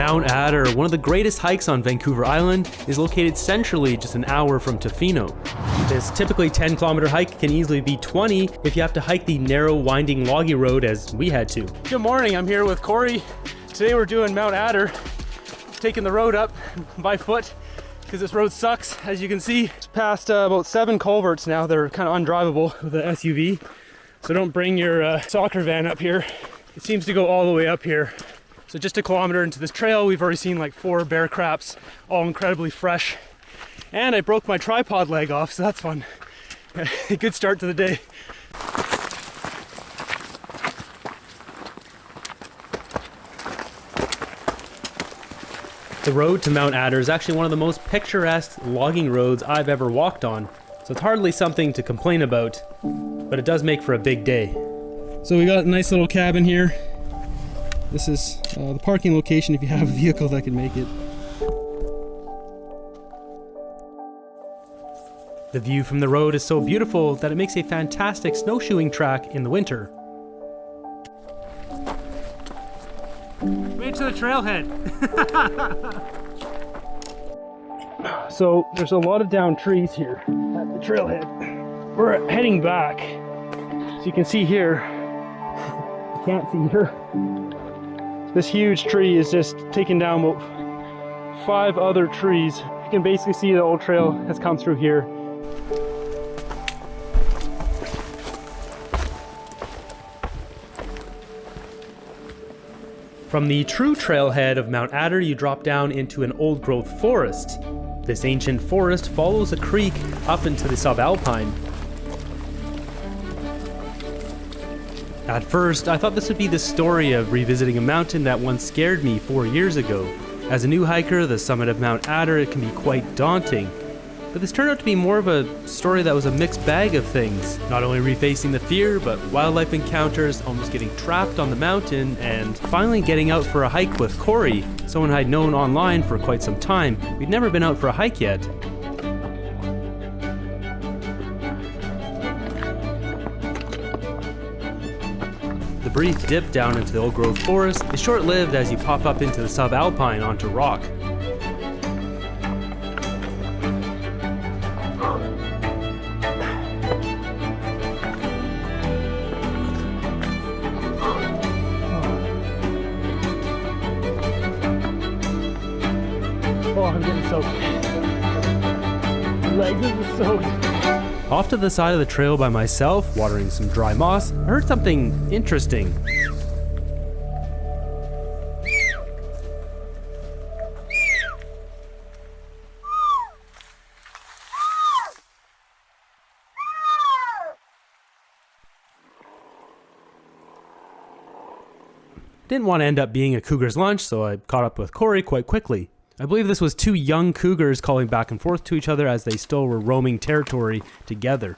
Mount Adder, one of the greatest hikes on Vancouver Island, is located centrally just an hour from Tofino. This typically 10-kilometer hike can easily be 20 if you have to hike the narrow, winding, loggy road as we had to. Good morning, I'm here with Corey. Today we're doing Mount Adder, taking the road up by foot because this road sucks. As you can see, it's past about 7 culverts now. They're kind of undrivable with an SUV. So don't bring your soccer van up here. It seems to go all the way up here. So just a kilometer into this trail, we've already seen like 4 bear craps, all incredibly fresh. And I broke my tripod leg off, so that's fun. A good start to the day. The road to Mount Adder is actually one of the most picturesque logging roads I've ever walked on. So it's hardly something to complain about, but it does make for a big day. So we got a nice little cabin here. This is the parking location if you have a vehicle that can make it. The view from the road is so beautiful that it makes a fantastic snowshoeing track in the winter. Made to the trailhead. So there's a lot of downed trees here at the trailhead. We're heading back. So you can see here, you can't see here. This huge tree is just taking down about 5 other trees. You can basically see the old trail has come through here. From the true trailhead of Mount Adder, you drop down into an old-growth forest. This ancient forest follows a creek up into the subalpine. At first, I thought this would be the story of revisiting a mountain that once scared me 4 years ago. As a new hiker, the summit of Mount Adder can be quite daunting. But this turned out to be more of a story that was a mixed bag of things. Not only refacing the fear, but wildlife encounters, almost getting trapped on the mountain, and finally getting out for a hike with Corey, someone I'd known online for quite some time. We'd never been out for a hike yet. The brief dip down into the old-growth forest is short-lived as you pop up into the subalpine onto rock. Oh, I'm getting soaked. My legs are soaked. Off to the side of the trail by myself, watering some dry moss, I heard something interesting. Didn't want to end up being a cougar's lunch, so I caught up with Corey quite quickly. I believe this was 2 young cougars calling back and forth to each other as they still were roaming territory together.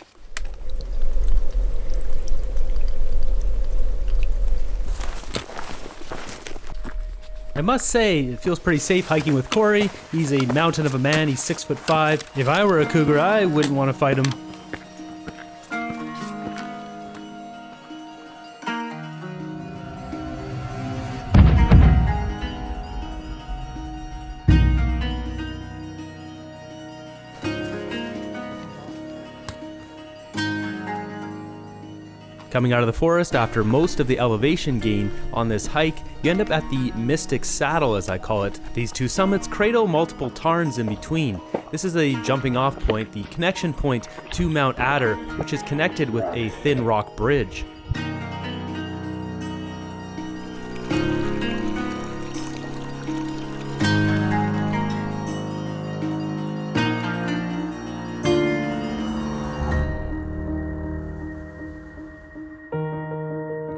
I must say, it feels pretty safe hiking with Corey. He's a mountain of a man, he's 6'5". If I were a cougar, I wouldn't want to fight him. Coming out of the forest after most of the elevation gain on this hike, you end up at the Mystic Saddle, as I call it. These 2 summits cradle multiple tarns in between. This is a jumping off point, the connection point to Mount Adder, which is connected with a thin rock bridge.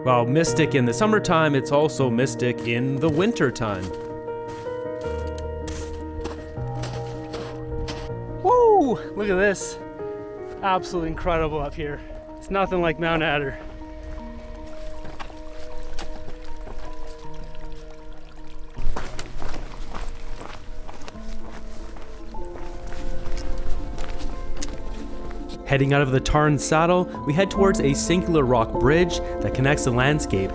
While mystic in the summertime, it's also mystic in the wintertime. Woo! Look at this. Absolutely incredible up here. It's nothing like Mount Adder. Heading out of the Tarn Saddle, we head towards a singular rock bridge that connects the landscape.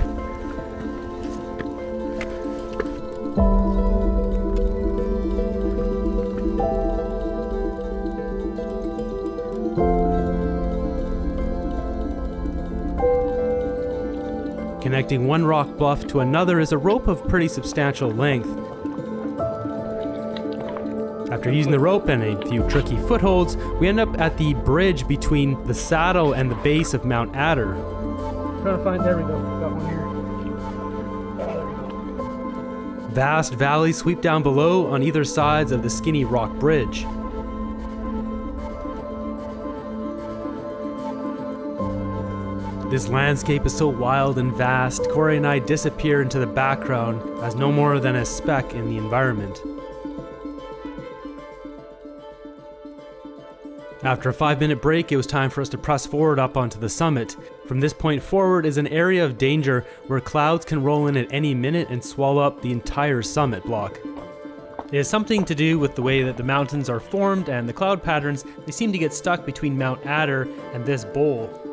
Connecting one rock bluff to another is a rope of pretty substantial length. After using the rope and a few tricky footholds, we end up at the bridge between the saddle and the base of Mount Adder. Trying to find, there we go, got one here. Vast valleys sweep down below on either sides of the skinny rock bridge. This landscape is so wild and vast, Corey and I disappear into the background as no more than a speck in the environment. After a 5-minute break, it was time for us to press forward up onto the summit. From this point forward is an area of danger where clouds can roll in at any minute and swallow up the entire summit block. It has something to do with the way that the mountains are formed and the cloud patterns. They seem to get stuck between Mount Adder and this bowl.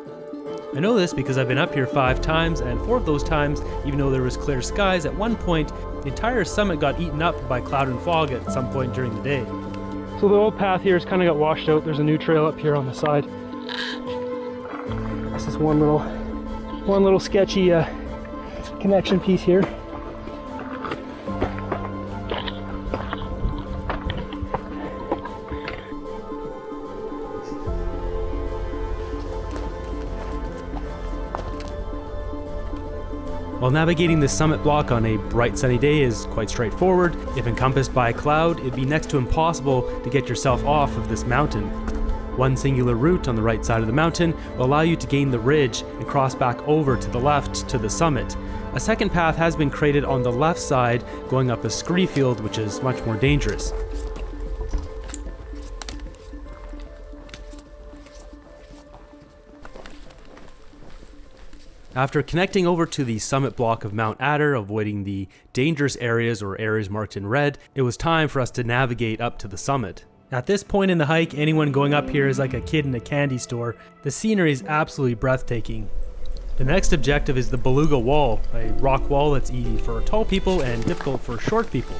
I know this because I've been up here 5 times, and 4 of those times, even though there was clear skies, at one point the entire summit got eaten up by cloud and fog at some point during the day. So the old path here has kind of got washed out. There's a new trail up here on the side. This is one little sketchy connection piece here. While navigating the summit block on a bright sunny day is quite straightforward, if encompassed by a cloud, it'd be next to impossible to get yourself off of this mountain. One singular route on the right side of the mountain will allow you to gain the ridge and cross back over to the left to the summit. A second path has been created on the left side going up a scree field, which is much more dangerous. After connecting over to the summit block of Mount Adder, avoiding the dangerous areas or areas marked in red, it was time for us to navigate up to the summit. At this point in the hike, anyone going up here is like a kid in a candy store. The scenery is absolutely breathtaking. The next objective is the Beluga Wall, a rock wall that's easy for tall people and difficult for short people.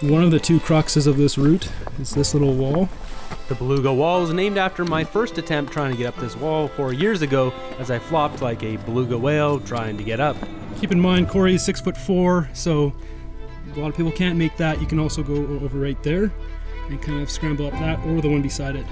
One of the 2 cruxes of this route is this little wall. The Beluga Wall is named after my first attempt trying to get up this wall 4 years ago, as I flopped like a beluga whale trying to get up. Keep in mind, Corey is 6'4", so a lot of people can't make that. You can also go over right there and kind of scramble up that or the one beside it.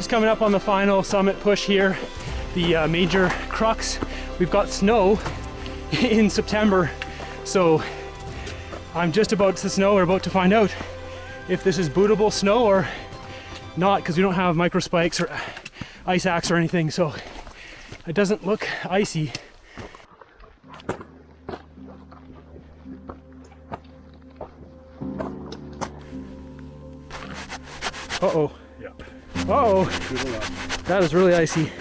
Coming up on the final summit push here, the major crux. We've got snow in September, so I'm just about to snow. We're about to find out if this is bootable snow or not, because we don't have micro spikes or ice axe or anything, so it doesn't look icy. Uh-oh. Uh-oh, that is really icy.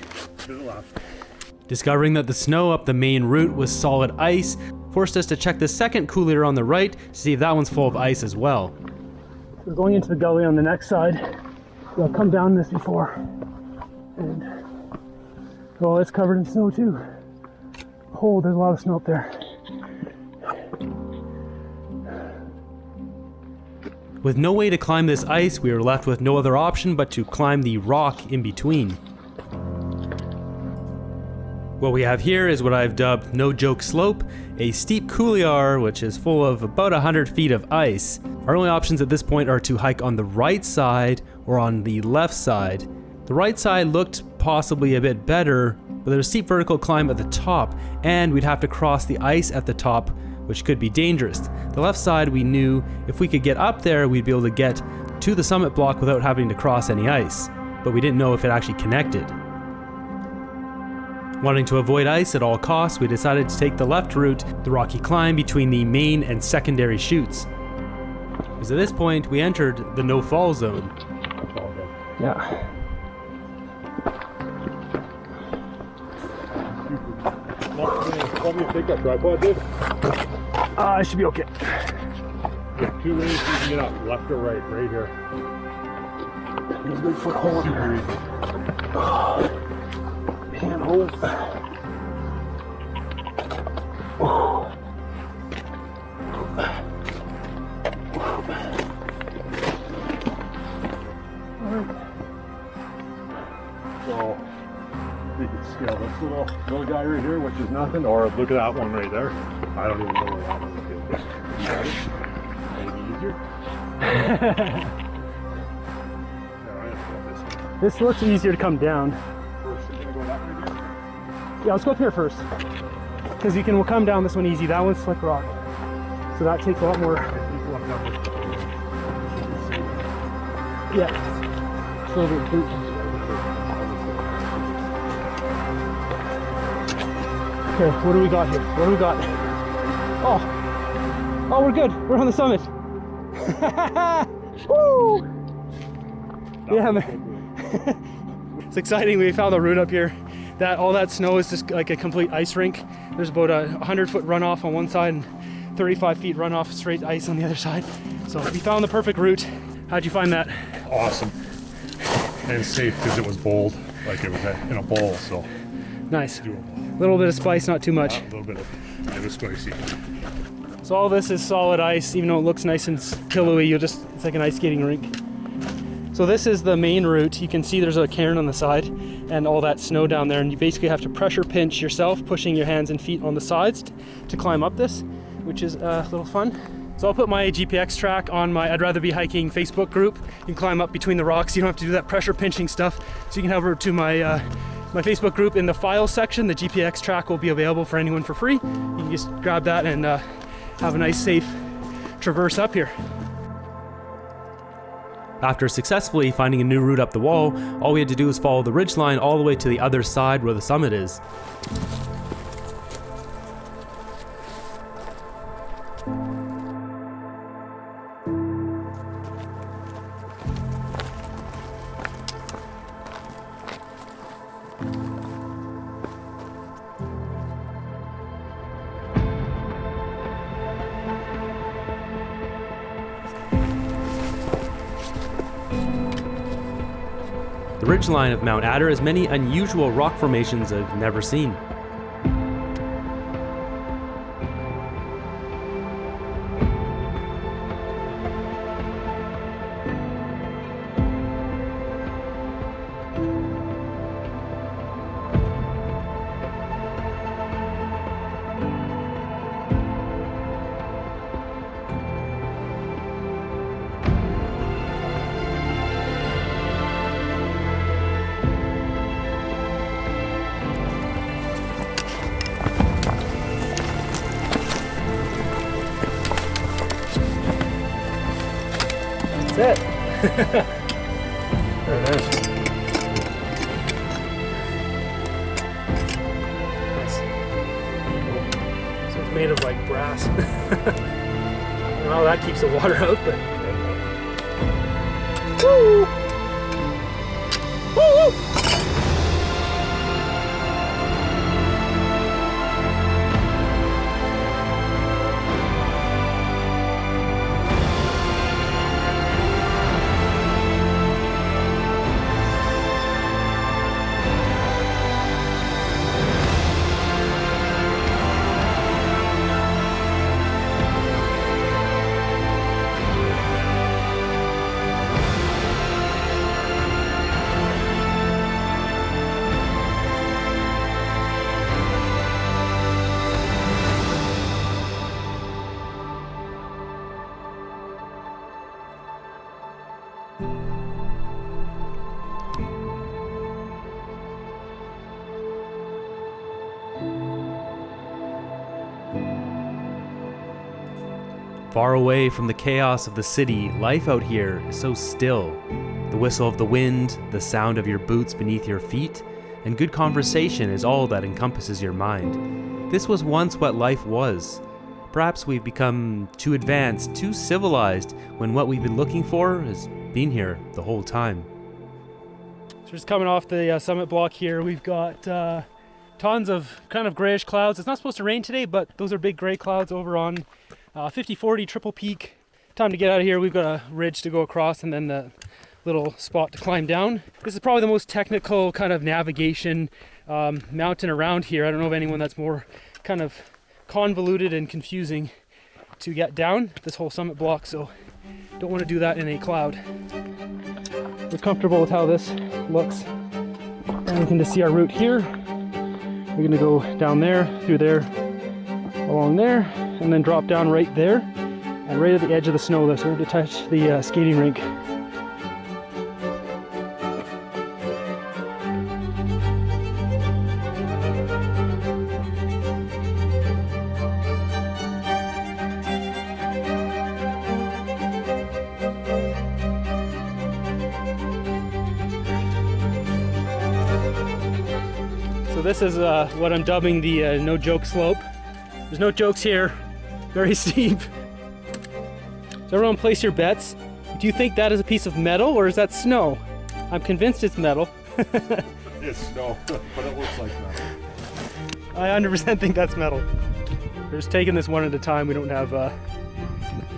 Discovering that the snow up the main route was solid ice forced us to check the second couloir on the right to see if that one's full of ice as well. We're going into the gully on the next side. I've come down this before, and well, it's covered in snow too. Oh, there's a lot of snow up there. With no way to climb this ice, we were left with no other option but to climb the rock in between. What we have here is what I've dubbed No Joke Slope, a steep couloir which is full of about 100 feet of ice. Our only options at this point are to hike on the right side or on the left side. The right side looked possibly a bit better, but there's a steep vertical climb at the top, and we'd have to cross the ice at the top, which could be dangerous. The left side, we knew if we could get up there, we'd be able to get to the summit block without having to cross any ice, but we didn't know if it actually connected. Wanting to avoid ice at all costs, we decided to take the left route, the rocky climb between the main and secondary chutes. As at this point, we entered the no-fall zone. Yeah. Help me take that tripod, Dave. I should be okay. There's 2 ways you can get up, left or right here. There's a big foothold. Super easy. Handhold. So you can scale this little guy right here, which is nothing, or look at that one right there. I don't even know where that one is. You got it? Maybe easier. This looks easier to come down. First, you're gonna go that way here. Yeah, let's go up here first. Because you can come down this one easy. That one's slick rock. So that takes a lot more. Yeah. It's a little bit boot. Okay, what do we got here? What do we got? Oh, we're good. We're on the summit. Woo! Yeah, man. It's exciting. We found the route up here. All that snow is just like a complete ice rink. There's about a 100-foot runoff on one side and 35 feet runoff straight ice on the other side. So we found the perfect route. How'd you find that? Awesome. And safe because it was bold, like it was in a bowl, so. Nice. Doable. A little bit of spice, not too much. A little bit of it was spicy. So all this is solid ice, even though it looks nice and pillowy, it's like an ice skating rink. So this is the main route. You can see there's a cairn on the side and all that snow down there, and you basically have to pressure pinch yourself, pushing your hands and feet on the sides to climb up this, which is a little fun. So I'll put my GPX track on my I'd Rather Be Hiking Facebook group. You can climb up between the rocks. You don't have to do that pressure pinching stuff. So you can head over to my my Facebook group. In the files section, the GPX track will be available for anyone for free. You can just grab that and have a nice safe traverse up here. After successfully finding a new route up the wall, all we had to do was follow the ridgeline all the way to the other side where the summit is. The ridgeline of Mount Adder has many unusual rock formations I've never seen. That's it. There it is. Nice. So it's made of like brass. I don't know how that keeps the water out, but. Woo! Woo! Far away from the chaos of the city, life out here is so still. The whistle of the wind, the sound of your boots beneath your feet, and good conversation is all that encompasses your mind. This was once what life was. Perhaps we've become too advanced, too civilized, when what we've been looking for has been here the whole time. So just coming off the summit block here, we've got tons of kind of grayish clouds. It's not supposed to rain today, but those are big gray clouds over on 5040 Triple Peak. Time to get out of here. We've got a ridge to go across and then the little spot to climb down. This is probably the most technical kind of navigation mountain around here. I don't know of anyone that's more kind of convoluted and confusing to get down this whole summit block, so don't want to do that in a cloud. We're comfortable with how this looks. And we can just see our route here. We're going to go down there, through there, along there, and then drop down right there and right at the edge of the snow there, so we're going to touch the skating rink. So this is what I'm dubbing the no joke slope. There's no jokes here, very steep. So everyone place your bets. Do you think that is a piece of metal or is that snow? I'm convinced it's metal. It's snow, but it looks like metal. I 100% think that's metal. We're just taking this one at a time. We don't have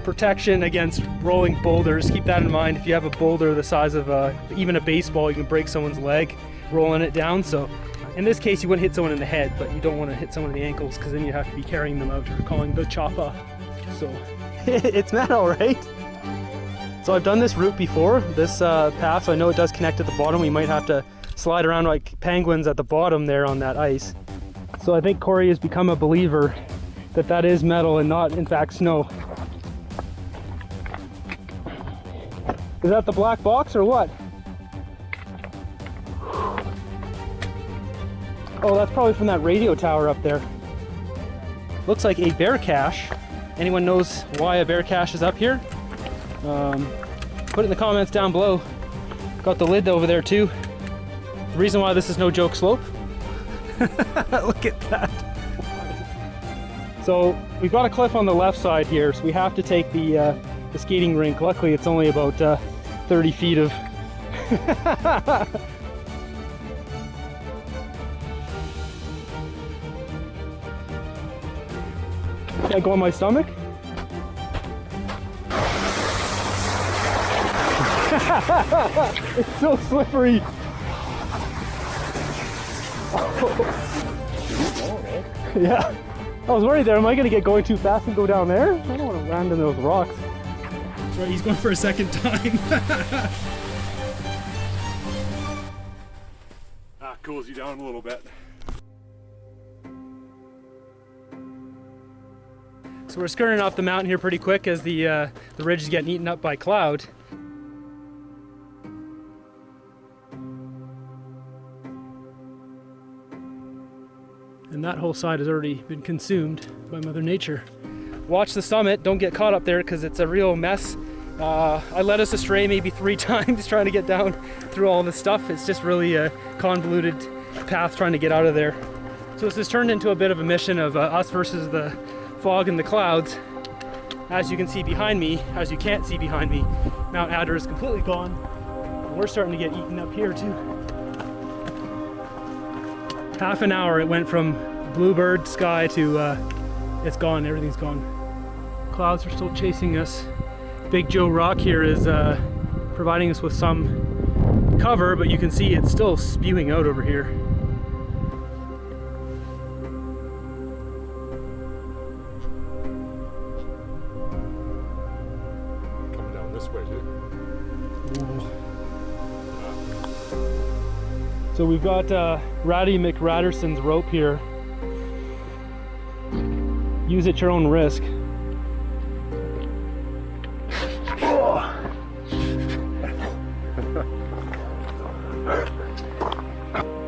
protection against rolling boulders. Keep that in mind. If you have a boulder the size of even a baseball, you can break someone's leg rolling it down. So in this case, you wouldn't hit someone in the head, but you don't want to hit someone in the ankles because then you have to be carrying them out or calling the chopper. So it's metal, right? So I've done this route before, this path, so I know it does connect at the bottom. We might have to slide around like penguins at the bottom there on that ice. So I think Corey has become a believer that that is metal and not, in fact, snow. Is that the black box or what? Oh, that's probably from that radio tower up there. Looks like a bear cache. Anyone knows why a bear cache is up here? Put it in the comments down below. Got the lid over there too. The reason why this is no joke slope. Look at that. So we've got a cliff on the left side here, so we have to take the skating rink. Luckily it's only about 30 feet of Can I go on my stomach? It's so slippery. Yeah. I was worried there. Am I going to get going too fast and go down there? I don't want to land in those rocks. That's right, he's going for a second time. Cools you down a little bit. So we're skirting off the mountain here pretty quick as the ridge is getting eaten up by cloud. And that whole side has already been consumed by Mother Nature. Watch the summit, don't get caught up there because it's a real mess. I led us astray maybe 3 times trying to get down through all this stuff. It's just really a convoluted path trying to get out of there. So this has turned into a bit of a mission of us versus the fog and the clouds. As you can see behind me, as you can't see behind me, Mount Adder is completely gone. And we're starting to get eaten up here too. Half an hour it went from bluebird sky to it's gone, everything's gone. Clouds are still chasing us. Big Joe Rock here is providing us with some cover, but you can see it's still spewing out over here. Coming down this way too. So we've got Ratty McRatterson's rope here. Use at your own risk.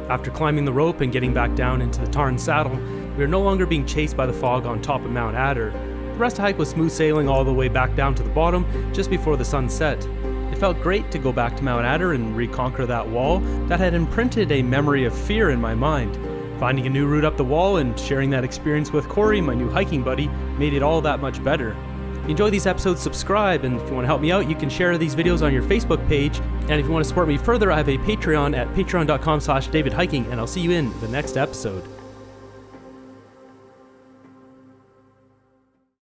After climbing the rope and getting back down into the tarn saddle, we are no longer being chased by the fog on top of Mount Adder. The rest of the hike was smooth sailing all the way back down to the bottom just before the sun set. It felt great to go back to Mount Adder and reconquer that wall that had imprinted a memory of fear in my mind. Finding a new route up the wall and sharing that experience with Corey, my new hiking buddy, made it all that much better. If you enjoy these episodes, subscribe, and if you want to help me out, you can share these videos on your Facebook page. And if you want to support me further, I have a Patreon at patreon.com/davidhiking, and I'll see you in the next episode.